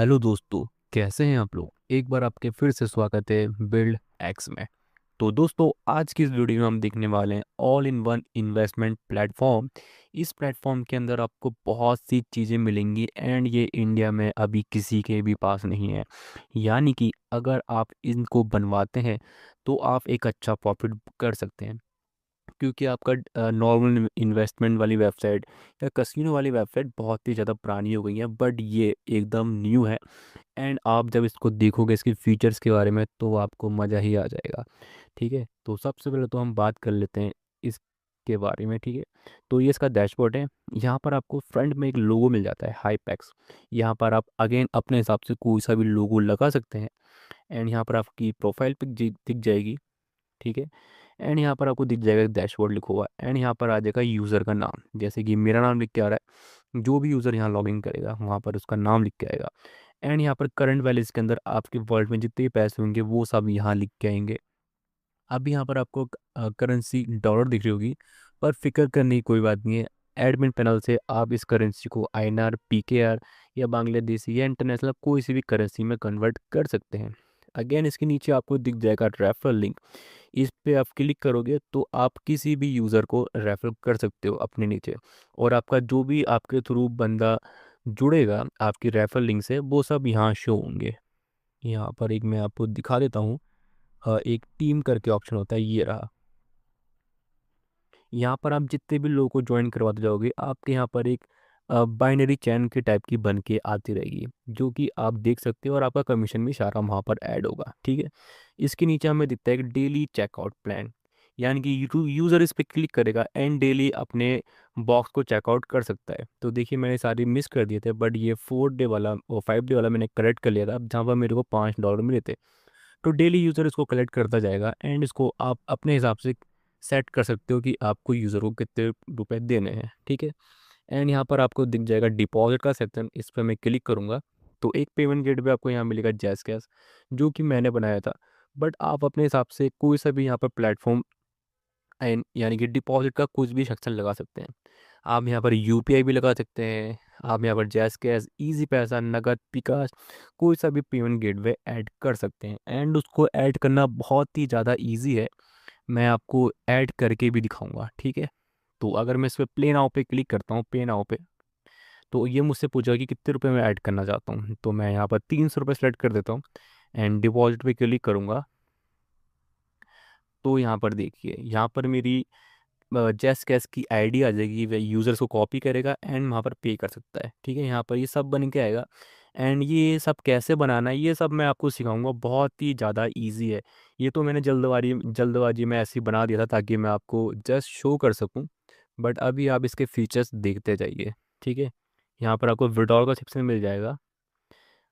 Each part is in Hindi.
हेलो दोस्तों, कैसे हैं आप लोग। एक बार आपके फिर से स्वागत है बिल्ड एक्स में। तो दोस्तों, आज की इस वीडियो में हम देखने वाले हैं all in one investment platform. इस प्लेटफॉर्म के अंदर आपको बहुत सी चीज़ें मिलेंगी एंड ये इंडिया में अभी किसी के भी पास नहीं है। यानी कि अगर आप इनको बनवाते हैं तो आप एक अच्छा प्रॉफिट कर सकते हैं, क्योंकि आपका नॉर्मल इन्वेस्टमेंट वाली वेबसाइट या कसिनो वाली वेबसाइट बहुत ही ज़्यादा पुरानी हो गई है, बट ये एकदम न्यू है। एंड आप जब इसको देखोगे इसके फीचर्स के बारे में तो आपको मज़ा ही आ जाएगा। ठीक है, तो सबसे पहले तो हम बात कर लेते हैं इसके बारे में। ठीक है, तो ये इसका डैशबोर्ड है। यहाँ पर आपको फ्रंट में एक लोगो मिल जाता है, हाईपैक्स। यहाँ पर आप अगेन अपने हिसाब से कोई सा भी लोगो लगा सकते हैं। एंड यहाँ पर आपकी प्रोफाइल पिक दिख जाएगी। ठीक है, एंड यहाँ पर आपको दिख जाएगा डैशबोर्ड लिखा हुआ, एंड यहाँ पर आ जाएगा यूज़र का नाम। जैसे कि मेरा नाम लिख के आ रहा है, जो भी यूज़र यहाँ लॉगिन करेगा वहाँ पर उसका नाम लिख के आएगा। एंड यहाँ पर करंट बैलेंस के अंदर आपके वॉलेट में जितने भी पैसे होंगे वो सब यहाँ लिख के आएंगे। अब यहाँ पर आपको करेंसी डॉलर दिख रही होगी, पर फिक्र करने की कोई बात नहीं है। एडमिन पैनल से आप इस करेंसी को आईएनआर, पीकेआर या बांग्लादेशी या इंटरनेशनल कोई सी भी करेंसी में कन्वर्ट कर सकते हैं। अगेन इसके नीचे आपको दिख जाएगा रेफरल लिंक। इस पे आप क्लिक करोगे तो आप किसी भी यूज़र को रेफर कर सकते हो अपने नीचे, और आपका जो भी आपके थ्रू बंदा जुड़ेगा आपकी रेफरल लिंक से वो सब यहाँ शो होंगे। यहाँ पर एक मैं आपको दिखा देता हूँ। एक टीम करके ऑप्शन होता है, ये रहा। यहाँ पर आप जितने भी लोगों को ज्वाइन करवाते जाओगे आपके यहाँ पर एक बाइनरी चैन के टाइप की बन के आती रहेगी, जो कि आप देख सकते हो, और आपका कमीशन भी सारा वहाँ पर ऐड होगा। ठीक है, इसके नीचे हमें दिखता है कि डेली चेकआउट प्लान। यानी कि यूज़र इस पर क्लिक करेगा एंड डेली अपने बॉक्स को चेकआउट कर सकता है। तो देखिए, मैंने सारी मिस कर दिए थे, बट ये 4 डे वाला और 5 डे वाला मैंने करेक्ट कर लिया था, जहाँ पर मेरे को $5 मिले थे। तो डेली यूज़र इसको कलेक्ट करता जाएगा एंड इसको आप अपने हिसाब से सेट कर सकते हो कि आपको यूज़र को कितने रुपए देने हैं। ठीक है, एंड यहाँ पर आपको दिख जाएगा डिपॉजिट का सेक्शन। इस पर मैं क्लिक करूँगा तो एक पेमेंट गेटवे आपको यहाँ मिलेगा, जैस कैश, जो कि मैंने बनाया था। बट आप अपने हिसाब से कोई सा भी यहाँ पर प्लेटफॉर्म एंड यानी कि डिपॉजिट का कुछ भी सेक्शन लगा सकते हैं। आप यहाँ पर यूपीआई भी लगा सकते हैं। आप यहाँ पर जैस कैश, इजी पैसा, नगद, विकास, कोई सा भी पेमेंट गेटवे ऐड कर सकते हैं। एंड उसको ऐड करना बहुत ही ज़्यादा इजी है, मैं आपको ऐड करके भी दिखाऊंगा। ठीक है, तो अगर मैं इस पर प्ले नाउ पे क्लिक करता हूँ, पे नाउ पे, तो ये मुझसे पूछा कि कितने रुपए मैं ऐड करना चाहता हूँ। तो मैं यहाँ पर ₹300 सेलेक्ट कर देता हूँ एंड डिपॉजिट पे क्लिक करूँगा। तो यहाँ पर देखिए, यहाँ पर मेरी जैस कैश की आईडी आ जाएगी, वह यूज़र्स को कॉपी करेगा एंड वहाँ पर पे कर सकता है। ठीक है, यहाँ पर ये सब बन के आएगा। एंड ये सब कैसे बनाना है ये सब मैं आपको सिखाऊंगा, बहुत ही ज़्यादा इजी है। ये तो मैंने जल्दबाजी जल्दबाजी में ऐसे ही बना दिया था ताकि मैं आपको जस्ट शो कर सकूं, बट अभी आप इसके फीचर्स देखते जाइए। ठीक है, यहाँ पर आपको विड्रॉल का सेक्शन मिल जाएगा।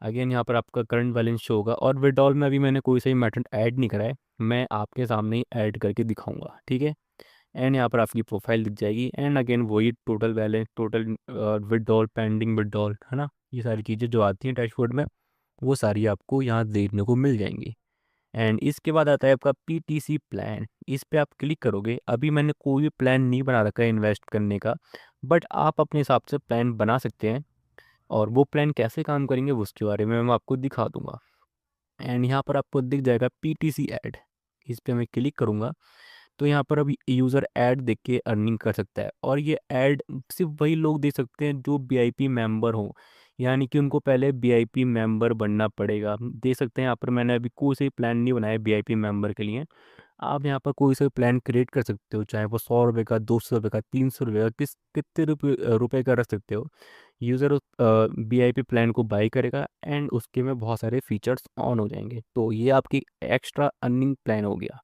अगेन यहाँ पर आपका करंट बैलेंस शो होगा, और विड्रॉल में अभी मैंने कोई सा ही मेथड ऐड नहीं करा है, मैं आपके सामने ही ऐड करके दिखाऊंगा। ठीक है, एंड यहाँ पर आपकी प्रोफाइल दिख जाएगी, एंड अगेन वही total balance, total withdrawal, pending withdrawal, है ना, ये सारी चीज़ें जो आती हैं डैशबोर्ड में वो सारी आपको यहाँ देखने को मिल जाएंगी। एंड इसके बाद आता है आपका पीटीसी प्लान। इस पे आप क्लिक करोगे। अभी मैंने कोई भी प्लान नहीं बना रखा है इन्वेस्ट करने का, बट आप अपने हिसाब से प्लान बना सकते हैं, और वो प्लान कैसे काम करेंगे उसके बारे में मैं आपको दिखा दूंगा। एंड यहाँ पर आपको दिख जाएगा पीटीसी ऐड। इस पे मैं क्लिक करूँगा तो यहाँ पर अभी यूज़र ऐड देख के अर्निंग कर सकता है, और ये ऐड सिर्फ वही लोग देख सकते हैं जो वीआईपी मेंबर हों। यानी कि उनको पहले वीआईपी मेंबर बनना पड़ेगा। देख सकते हैं यहाँ पर मैंने अभी कोई से प्लान नहीं बनाया वीआईपी मेंबर के लिए। आप यहाँ पर कोई सा प्लान क्रिएट कर सकते हो, चाहे वो ₹100 का, ₹200 का, ₹300 का, कितने रुपए का रख सकते हो। यूज़र उस वीआईपी प्लान को बाई करेगा एंड उसके में बहुत सारे फीचर्स ऑन हो जाएंगे। तो ये आपकी एक्स्ट्रा अर्निंग प्लान हो गया।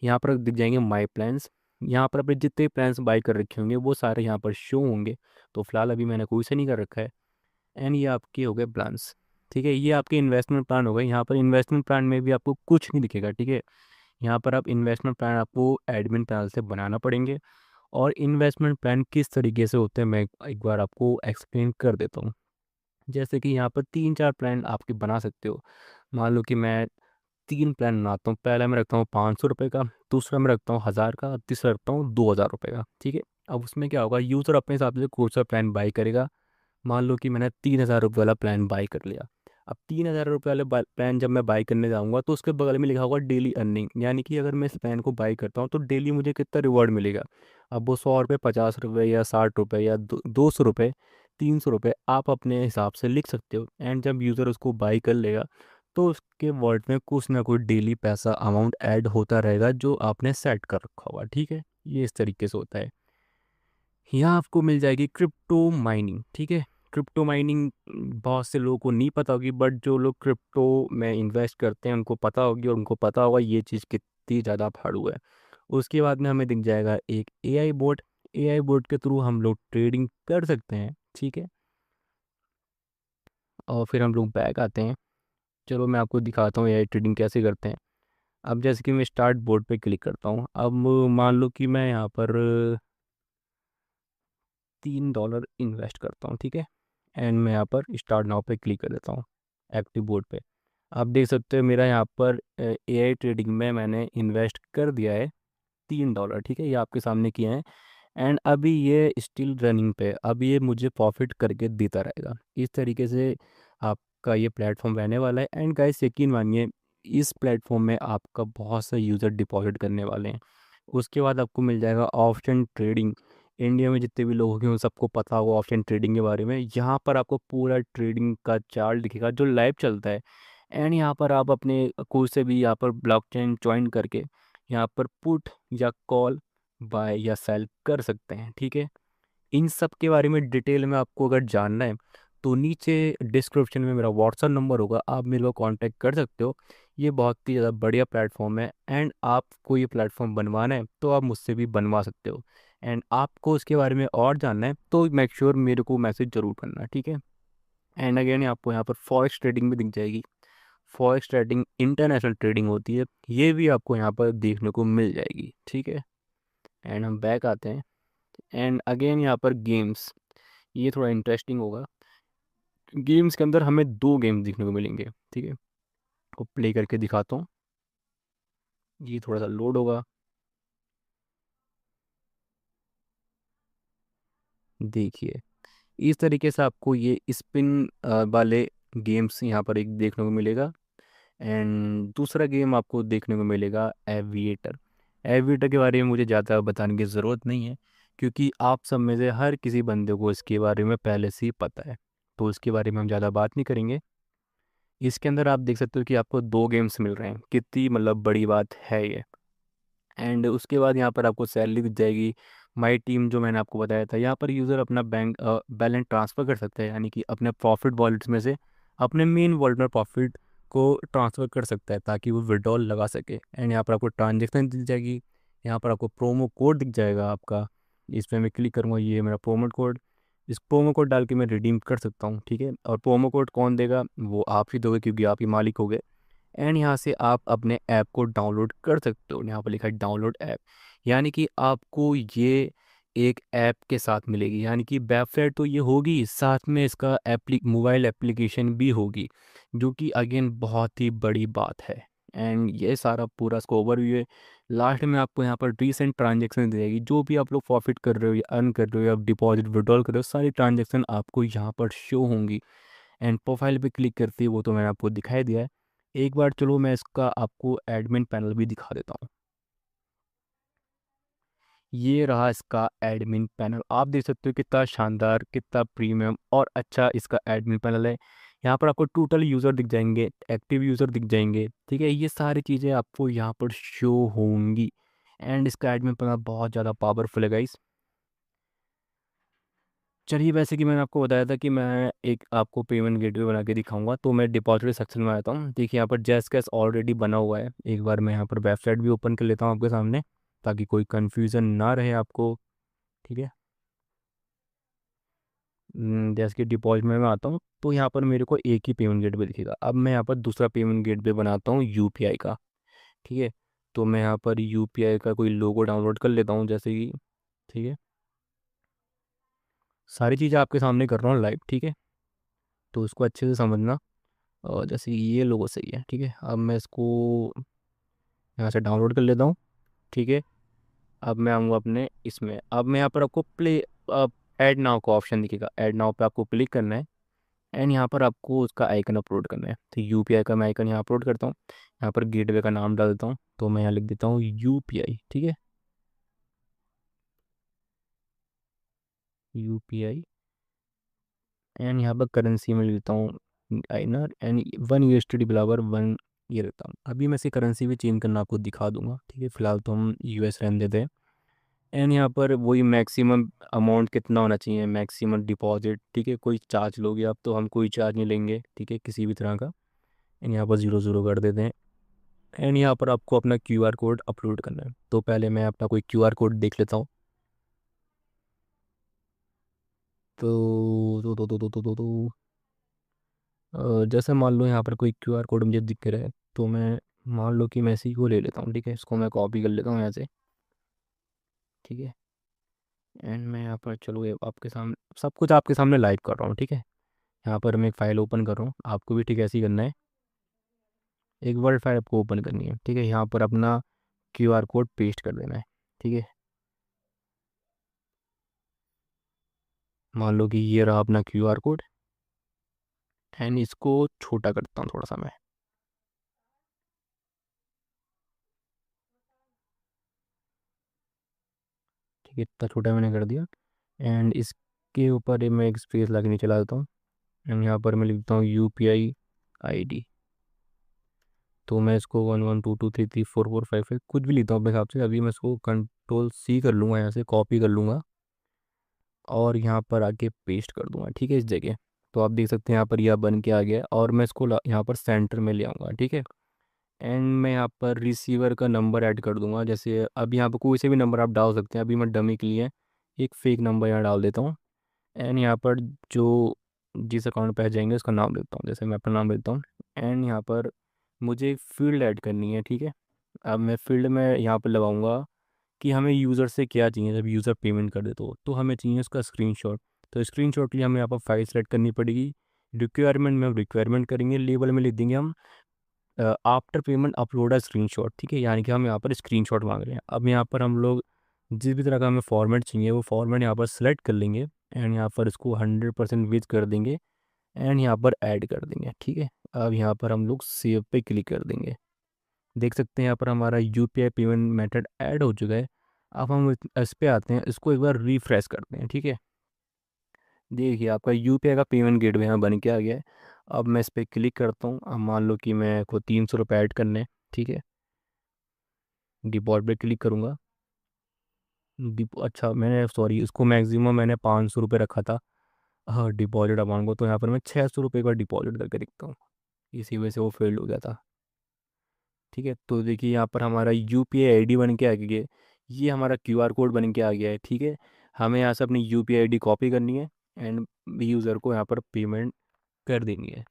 यहाँ पर दिख जाएंगे माई प्लान्स। यहाँ पर अपने जितने प्लान्स बाई कर रखे होंगे वो सारे यहाँ पर शो होंगे। तो फिलहाल अभी मैंने कोई से नहीं कर रखा है। एंड ये आपके हो गए प्लान्स। ठीक है, ये आपके इन्वेस्टमेंट प्लान हो गए। यहाँ पर इन्वेस्टमेंट प्लान में भी आपको कुछ नहीं दिखेगा। ठीक है, यहाँ पर आप इन्वेस्टमेंट प्लान आपको एडमिन पैनल से बनाना पड़ेंगे, और इन्वेस्टमेंट प्लान किस तरीके से होते हैं मैं एक बार आपको एक्सप्लेन कर देता हूँ। जैसे कि यहाँ पर 3-4 प्लान आपके बना सकते हो। मान लो कि मैं 3 प्लान बनाता हूँ। पहला मैं रखता हूँ ₹500 का, दूसरा मैं रखता हूँ 1000 का, तीसरा रखता हूँ ₹2000 का। ठीक है, अब उसमें क्या होगा, यूज़र अपने हिसाब से कौन सा प्लान बाई करेगा। मान लो कि मैंने ₹3000 वाला प्लान बाई कर लिया। अब 3,000 रुपये वाले प्लान जब मैं बाई करने जाऊँगा तो उसके बगल में लिखा होगा डेली अर्निंग, यानी कि अगर मैं इस प्लान को बाई करता हूँ तो डेली मुझे कितना रिवॉर्ड मिलेगा। अब वो 100 रुपये, 50 रुपये या 60 रुपये या 200 रुपये, 300 रुपये आप अपने हिसाब से लिख सकते हो। एंड जब यूज़र उसको बाई कर लेगा तो उसके वॉलेट में कुछ ना कुछ डेली पैसा अमाउंट ऐड होता रहेगा जो आपने सेट कर रखा होगा, ठीक है। ये इस तरीके से होता है। यहाँ आपको मिल जाएगी क्रिप्टो माइनिंग, ठीक है। क्रिप्टो माइनिंग बहुत से लोगों को नहीं पता होगी, बट जो लोग क्रिप्टो में इन्वेस्ट करते हैं उनको पता होगी, और उनको पता होगा ये चीज़ कितनी ज़्यादा फाड़ू है। उसके बाद में हमें दिख जाएगा एक एआई बोट। एआई बोट के थ्रू हम लोग ट्रेडिंग कर सकते हैं, ठीक है। और फिर हम लोग बैक आते हैं। चलो मैं आपको दिखाता हूँ एआई ट्रेडिंग कैसे करते हैं। अब जैसे कि मैं स्टार्ट बोर्ड पे क्लिक करता हूँ। अब मान लो कि मैं यहाँ पर $3 इन्वेस्ट करता हूँ, ठीक है। एंड मैं यहाँ पर स्टार्ट नाउ पे क्लिक कर देता हूँ, एक्टिव बोर्ड पे। आप देख सकते हो मेरा यहाँ पर एआई ट्रेडिंग में मैंने इन्वेस्ट कर दिया है $3, ठीक है। ये आपके सामने किए हैं। एंड अभी ये स्टिल रनिंग पे, अभी ये मुझे प्रॉफिट करके देता रहेगा। इस तरीके से आपका ये प्लेटफॉर्म रहने वाला है। एंड गाइस यकीन मानिए इस प्लेटफॉर्म में आपका बहुत से यूज़र डिपॉजिट करने वाले हैं। उसके बाद आपको मिल जाएगा ऑप्शन ट्रेडिंग। इंडिया में जितने भी लोग होंगे उन सबको पता होगा ऑप्शन ट्रेडिंग के बारे में। यहाँ पर आपको पूरा ट्रेडिंग का चार्ट दिखेगा जो लाइव चलता है। एंड यहाँ पर आप अपने कोई से भी यहाँ पर ब्लॉकचेन ज्वाइन करके यहाँ पर पुट या कॉल, बाय या सेल कर सकते हैं, ठीक है। इन सब के बारे में डिटेल में आपको अगर जानना है तो नीचे डिस्क्रिप्शन में मेरा व्हाट्सअप नंबर होगा, आप मेरे को कांटेक्ट कर सकते हो। ये बहुत ही ज़्यादा बढ़िया प्लेटफॉर्म है। एंड आपको ये प्लेटफॉर्म बनवाना है तो आप मुझसे भी बनवा सकते हो। एंड आपको इसके बारे में और जानना है तो मेक श्योर मेरे को मैसेज ज़रूर करना, ठीक है। एंड अगेन आपको यहाँ पर फॉरेक्स ट्रेडिंग भी दिख जाएगी। फॉरेक्स ट्रेडिंग इंटरनेशनल ट्रेडिंग होती है, ये भी आपको यहाँ पर देखने को मिल जाएगी, ठीक है। एंड हम बैक आते हैं। एंड अगेन यहाँ पर गेम्स, ये थोड़ा इंटरेस्टिंग होगा। गेम्स के अंदर हमें 2 गेम देखने को मिलेंगे, ठीक है। को प्ले करके दिखाता हूँ, ये थोड़ा सा लोड होगा। देखिए इस तरीके से आपको ये स्पिन वाले गेम्स यहाँ पर एक देखने को मिलेगा। एंड दूसरा गेम आपको देखने को मिलेगा एविएटर। एविएटर के बारे में मुझे ज़्यादा बताने की ज़रूरत नहीं है, क्योंकि आप सब में से हर किसी बंदे को इसके बारे में पहले से ही पता है। तो इसके बारे में हम ज़्यादा बात नहीं करेंगे। इसके अंदर आप देख सकते हो कि आपको 2 गेम्स मिल रहे हैं, कितनी मतलब बड़ी बात है ये। एंड उसके बाद यहाँ पर आपको सैलरी दिख जाएगी। माई टीम जो मैंने आपको बताया था, यहाँ पर यूज़र अपना बैंक बैलेंस ट्रांसफ़र कर सकता है, यानी कि अपने प्रॉफिट वॉलेट्स में से अपने मेन वॉलेट में प्रॉफिट को ट्रांसफ़र कर सकता है ताकि वो विड्रॉल लगा सके। एंड यहाँ पर आपको ट्रांजेक्शन दिख जाएगी। यहाँ पर आपको प्रोमो कोड दिख जाएगा आपका। इस पर मैं क्लिक करूँगा, ये मेरा प्रोमो कोड। इस प्रोमो कोड डाल के मैं रिडीम कर सकता हूँ, ठीक है। और प्रोमो कोड कौन देगा, वो आप ही दोगे क्योंकि आप ही मालिक हो गए। एंड यहाँ से आप अपने ऐप को डाउनलोड कर सकते हो। यहाँ पर लिखा है डाउनलोड ऐप, यानी कि आपको ये एक ऐप के साथ मिलेगी, यानी कि वेबसाइट तो ये होगी, साथ में इसका मोबाइल एप्लीकेशन भी होगी, जो कि अगेन बहुत ही बड़ी बात है। एंड ये सारा पूरा इसका ओवरव्यू है। लास्ट में आपको यहाँ पर रीसेंट ट्रांजेक्शन देगी, जो भी आप लोग प्रॉफिट कर रहे हो या अर्न कर रहे हो या डिपॉजिट विड्रॉल कर रहे हो, सारी ट्रांजेक्शन आपको यहाँ पर शो होंगी। एंड प्रोफाइल पे क्लिक करते ही वो तो मैंने आपको दिखाई दिया है। एक बार चलो मैं इसका आपको एडमिन पैनल भी दिखा देता हूँ। ये रहा इसका एडमिन पैनल, आप देख सकते हो कितना शानदार, कितना प्रीमियम और अच्छा इसका एडमिन पैनल है। यहाँ पर आपको टोटल यूज़र दिख जाएंगे, एक्टिव यूज़र दिख जाएंगे, ठीक है। ये सारी चीज़ें आपको यहाँ पर शो होंगी। एंड इसका एडमिन पैनल बहुत ज़्यादा पावरफुल है गाइस। चलिए, वैसे कि मैंने आपको बताया था कि मैं एक आपको पेमेंट गेटवे बना के दिखाऊंगा, तो मैं डिपॉजिट सेक्शन में आता हूँ। देखिए यहाँ पर जैस कैश ऑलरेडी बना हुआ है। एक बार मैं यहाँ पर वेबसाइट भी ओपन कर लेता हूँ आपके सामने, ताकि कोई कन्फ्यूज़न ना रहे आपको, ठीक है। जैसे कि डिपॉजिट में मैं आता हूँ तो यहाँ पर मेरे को एक ही पेमेंट गेटवे दिखेगा। अब मैं यहाँ पर दूसरा पेमेंट गेटवे बनाता हूँ यूपीआई का, ठीक है। तो मैं यहाँ पर यूपीआई का कोई लोगो डाउनलोड कर लेता हूँ जैसे कि, ठीक है। सारी चीज़ें आपके सामने कर रहा हूँ लाइव, ठीक है। तो उसको अच्छे से समझना। और जैसे ये लोगो सही है, ठीक है। अब मैं इसको यहाँ से डाउनलोड कर लेता हूँ, ठीक है। अब मैं आऊँगा अपने इसमें। अब मैं यहाँ पर आपको प्ले ऐड नाउ का ऑप्शन दिखेगा, ऐड नाउ पे आपको क्लिक करना है। एंड यहाँ पर आपको उसका आइकन अपलोड करना है। तो यूपीआई का मैं आइकन यहाँ अपलोड करता हूँ। यहाँ पर गेटवे का नाम डाल देता हूँ, तो मैं यहाँ लिख देता हूँ यूपीआई, ठीक है, यूपीआई। एंड यहाँ पर करेंसी में लिख देता हूँ आइनर, एंड 1 USD बराबर 1 ये रहता हूँ। अभी मैं इसकी करेंसी भी चेंज करना आपको दिखा दूंगा, ठीक है, फिलहाल तो हम यूएस रहने देते हैं। एंड यहाँ पर वही मैक्सिमम अमाउंट कितना होना चाहिए, मैक्सिमम डिपॉजिट, ठीक है, कोई चार्ज लोगे आप तो हम कोई चार्ज नहीं लेंगे, ठीक है, किसी भी तरह का। एंड यहाँ पर 0 0 कर देते हैं। एंड यहाँ पर आपको अपना क्यूआर कोड अपलोड करना है। तो पहले मैं अपना कोई क्यूआर कोड देख लेता हूँ। तो जैसे मान लो यहाँ पर कोई क्यूआर कोड मुझे दिख रहा है, तो मैं मान लो कि मैं इसी को ले लेता हूँ, ठीक है, इसको मैं कॉपी कर लेता हूँ यहाँ से, ठीक है। एंड मैं यहाँ पर चलो ये आपके सामने सब कुछ आपके सामने लाइव कर रहा हूँ, ठीक है। यहाँ पर मैं एक फ़ाइल ओपन कर रहा हूँ, आपको भी ठीक ऐसे ही करना है। एक वर्ड फाइल आपको ओपन करनी है, ठीक है। यहाँ पर अपना क्यूआर कोड पेस्ट कर देना है, ठीक है। मान लो कि ये रहा अपना क्यूआर कोड। एंड इसको छोटा करता हूँ थोड़ा सा मैं, ठीक है, इतना छोटा मैंने कर दिया। एंड इसके ऊपर ये मैं एक स्पेस लगा के नीचे ला देता हूँ। एंड यहाँ पर मैं लिखता हूँ UPI ID। तो मैं इसको 1122334455 कुछ भी लिखता हूँ अपने हिसाब से। अभी मैं इसको Ctrl+C कर लूँगा, यहाँ से कॉपी कर लूँगा और यहाँ पर आके पेस्ट कर दूँगा, ठीक है, इस जगह। तो आप देख सकते हैं यहाँ पर यह बन के आ गया है, और मैं इसको यहाँ पर सेंटर में ले आऊँगा, ठीक है। एंड मैं यहाँ पर रिसीवर का नंबर ऐड कर दूंगा। जैसे अब यहाँ पर कोई से भी नंबर आप डाल सकते हैं। अभी मैं डमी के लिए एक फ़ेक नंबर यहाँ डाल देता हूँ। एंड यहाँ पर जो जिस अकाउंट पे जाएंगे उसका नाम देता हूँ, जैसे मैं अपना नाम देता हूँ। एंड यहाँ पर मुझे फील्ड ऐड करनी है, ठीक है। अब मैं फील्ड में यहाँ पर लगाऊंगा कि हमें यूज़र से क्या चाहिए जब यूज़र पेमेंट कर दे, तो हमें चाहिए उसका स्क्रीनशॉट। तो स्क्रीनशॉट के लिए हमें यहाँ पर फाइल सेलेक्ट करनी पड़ेगी। रिक्वायरमेंट में हम रिक्वायरमेंट करेंगे, लेबल में लिख देंगे हम after payment upload a screenshot, ठीक है। यानी कि हम यहाँ पर स्क्रीनशॉट मांग रहे हैं। अब यहाँ पर हम लोग जिस भी तरह का हमें फॉर्मेट चाहिए वो फॉर्मेट यहाँ पर सेलेक्ट कर लेंगे। एंड यहाँ पर इसको 100% विथ कर देंगे। एंड यहाँ पर ऐड कर देंगे, ठीक है। अब यहाँ पर हम लोग सेव पे क्लिक कर देंगे। देख सकते हैं यहाँ पर हमारा यूपीआई पेमेंट मेथड ऐड हो चुका है। अब हम इस पे आते हैं, इसको एक बार रिफ्रेश करते हैं, ठीक है। देखिए आपका यूपीआई का पेमेंट गेटवे यहाँ बन के आ गया है। अब मैं इस पर क्लिक करता हूँ। अब मान लो कि मैं को 300 रुपये ऐड करने हैं, ठीक है। डिपॉजिट पे क्लिक करूँगा। अच्छा मैंने सॉरी इसको मैक्सिमम मैंने 500 रुपये रखा था, हाँ, डिपॉजिट अमाउंट को। तो यहाँ पर मैं 600 रुपये का डिपॉजिट करके देखता हूँ, इसी वजह से वो फेल्ड हो गया था, ठीक है। तो देखिए यहाँ पर हमारा UPI ID बन के आ गया है। ये हमारा क्यूआर कोड बन के आ गया है, ठीक है। हमें यहाँ से अपनी UPI ID कॉपी करनी है एंड यूज़र को यहाँ पर पेमेंट कर देनी है।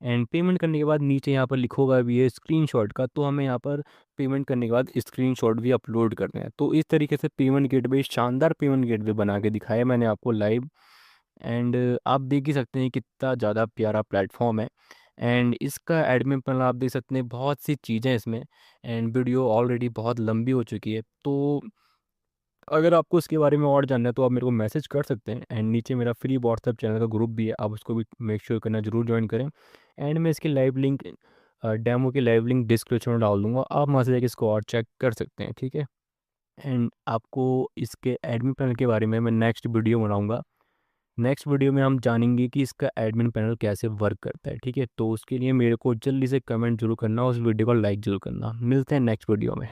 एंड पेमेंट करने के बाद नीचे यहाँ पर लिखोगा भी है स्क्रीनशॉट का, तो हमें यहाँ पर पेमेंट करने के बाद स्क्रीनशॉट भी अपलोड करना है। तो इस तरीके से पेमेंट गेटवे, शानदार पेमेंट गेटवे बना के दिखाया मैंने आपको लाइव। एंड आप देख ही सकते हैं कितना ज़्यादा प्यारा प्लेटफॉर्म है। एंड इसका एडमिन पैनल आप देख सकते हैं, बहुत सी चीज़ें इसमें। एंड वीडियो ऑलरेडी बहुत लंबी हो चुकी है, तो अगर आपको इसके बारे में और जानना है तो आप मेरे को मैसेज कर सकते हैं। एंड नीचे मेरा फ्री व्हाट्सएप चैनल का ग्रुप भी है, आप उसको भी मेक श्योर करना जरूर ज्वाइन करें। एंड मैं इसकी लाइव लिंक, डेमो की लाइव लिंक डिस्क्रिप्शन में डाल दूंगा, आप वहाँ से जाकर इसको और चेक कर सकते हैं, ठीक है। एंड आपको इसके एडमिन पैनल के बारे में मैं नेक्स्ट वीडियो बनाऊंगा। नेक्स्ट वीडियो में हम जानेंगे कि इसका एडमिन पैनल कैसे वर्क करता है, ठीक है। तो उसके लिए मेरे को जल्दी से कमेंट जरूर करना और उस वीडियो को लाइक जरूर करना। मिलते हैं नेक्स्ट वीडियो में।